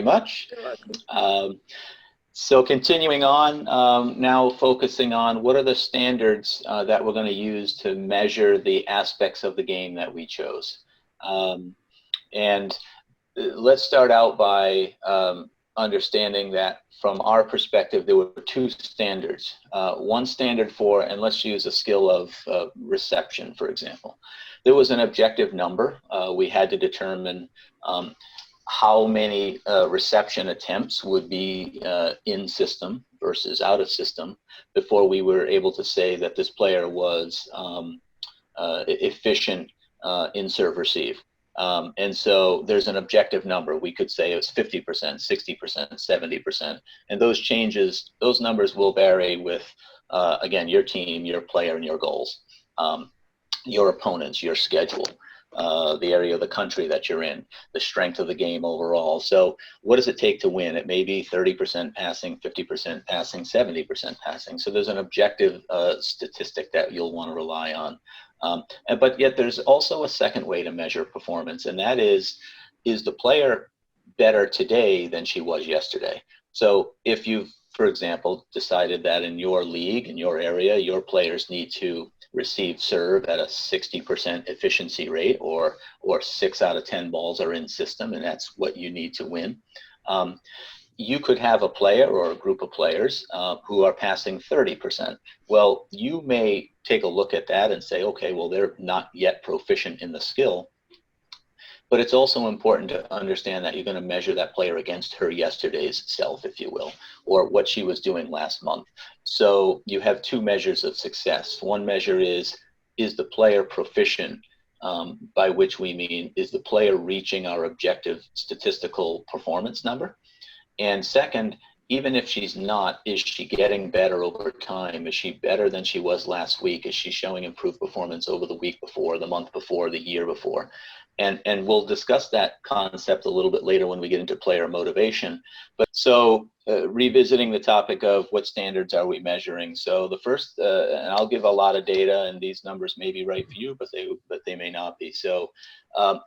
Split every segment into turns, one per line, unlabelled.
you much.
You're welcome.
So continuing on, now focusing on what are the standards that we're going to use to measure the aspects of the game that we chose. And let's start out by understanding that from our perspective, there were two standards. One standard for, and let's use a skill of reception, for example. There was an objective number. We had to determine how many reception attempts would be in system versus out of system before we were able to say that this player was efficient in serve receive. And so there's an objective number. We could say it's 50%, 60%, 70%. And those changes, those numbers will vary with, again, your team, your player, and your goals, your opponents, your schedule, the area of the country that you're in, the strength of the game overall. So what does it take to win? It may be 30% passing, 50% passing, 70% passing. So there's an objective statistic that you'll want to rely on. But yet there's also a second way to measure performance, and that is the player better today than she was yesterday? So if you've, for example, decided that in your league, in your area, your players need to receive serve at a 60% efficiency rate, or 6 out of 10 balls are in system, and that's what you need to win. You could have a player or a group of players who are passing 30%. Well, you may take a look at that and say, okay, well, they're not yet proficient in the skill. But it's also important to understand that you're going to measure that player against her yesterday's self, if you will, or what she was doing last month. So you have two measures of success. One measure is the player proficient, by which we mean, is the player reaching our objective statistical performance number? And second, even if she's not, is she getting better over time? Is she better than she was last week? Is she showing improved performance over the week before, the month before, the year before? And we'll discuss that concept a little bit later when we get into player motivation. But so revisiting the topic of what standards are we measuring. So the first, and I'll give a lot of data, and these numbers may be right for you, but they may not be. So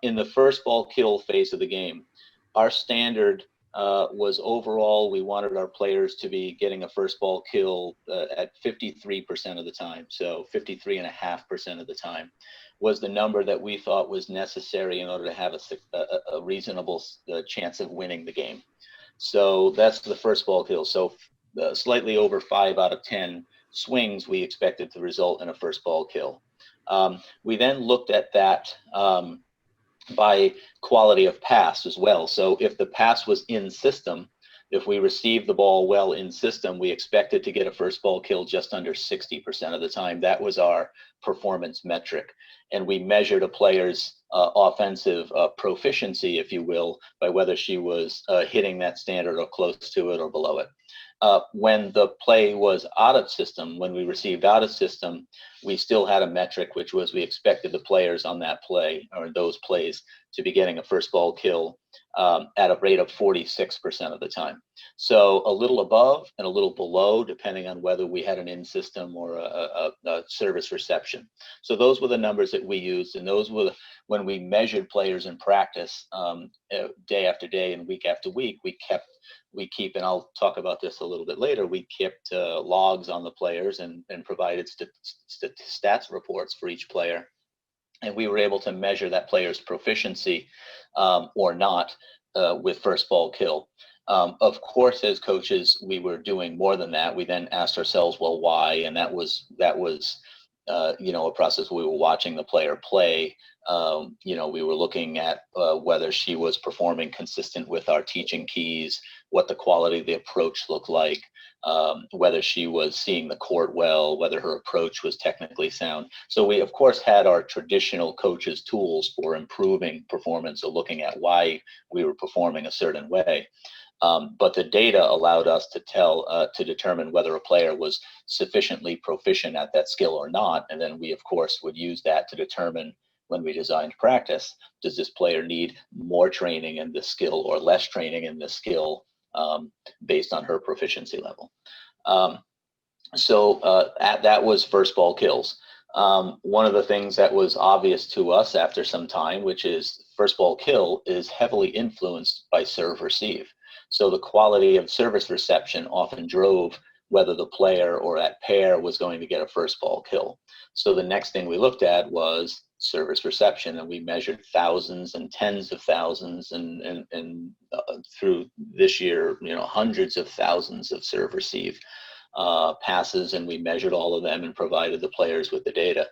in the first ball kill phase of the game, our standard was overall, we wanted our players to be getting a first ball kill at 53% of the time. So 53.5% of the time was the number that we thought was necessary in order to have a reasonable chance of winning the game. So that's the first ball kill. So slightly over 5 out of 10 swings we expected to result in a first ball kill. We then looked at that by quality of pass as well. So if the pass was in system, if we received the ball well in system, we expected to get a first ball kill just under 60% of the time. That was our performance metric. And we measured a player's offensive proficiency, if you will, by whether she was hitting that standard or close to it or below it. When the play was out of system, when we received out of system, we still had a metric, which was we expected the players on that play or those plays to be getting a first ball kill at a rate of 46% of the time. So a little above and a little below, depending on whether we had an in-system or a service reception. So those were the numbers that we used, and those were when we measured players in practice day after day and week after week. We keep, and I'll talk about this a little bit later, we kept logs on the players and provided stats reports for each player. And we were able to measure that player's proficiency or not with first ball kill. Of course, as coaches, we were doing more than that. We then asked ourselves, well, why? And that was a process where we were watching the player play. We were looking at whether she was performing consistent with our teaching keys, what the quality of the approach looked like, whether she was seeing the court well, whether her approach was technically sound. So we, of course, had our traditional coaches' tools for improving performance or looking at why we were performing a certain way. But the data allowed us to determine whether a player was sufficiently proficient at that skill or not. And then we, of course, would use that to determine, when we designed practice, does this player need more training in this skill or less training in this skill based on her proficiency level. That was first ball kills. One of the things that was obvious to us after some time, which is first ball kill is heavily influenced by serve receive. So the quality of service reception often drove whether the player or that pair was going to get a first ball kill. So the next thing we looked at was service reception, and we measured thousands and tens of thousands and through this year, hundreds of thousands of serve receive passes, and we measured all of them and provided the players with the data.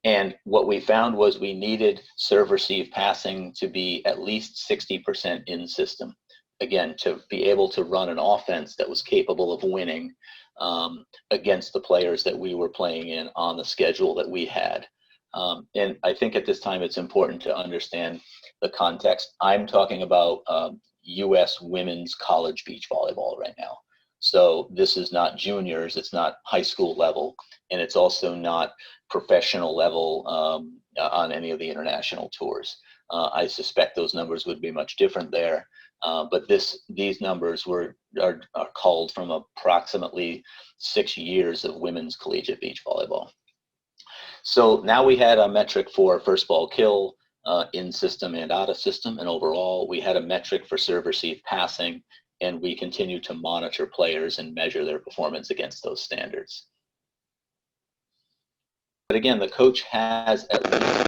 And what we found was we needed serve receive passing to be at least 60% in system. Again, to be able to run an offense that was capable of winning against the players that we were playing in on the schedule that we had. And I think at this time it's important to understand the context. I'm talking about U.S. women's college beach volleyball right now. So this is not juniors, it's not high school level, and it's also not professional level on any of the international tours. I suspect those numbers would be much different there, but these numbers are culled from approximately 6 years of women's collegiate beach volleyball. So now we had a metric for first ball kill in system and out of system, and overall we had a metric for serve receive passing, and we continue to monitor players and measure their performance against those standards. But again, the coach has at least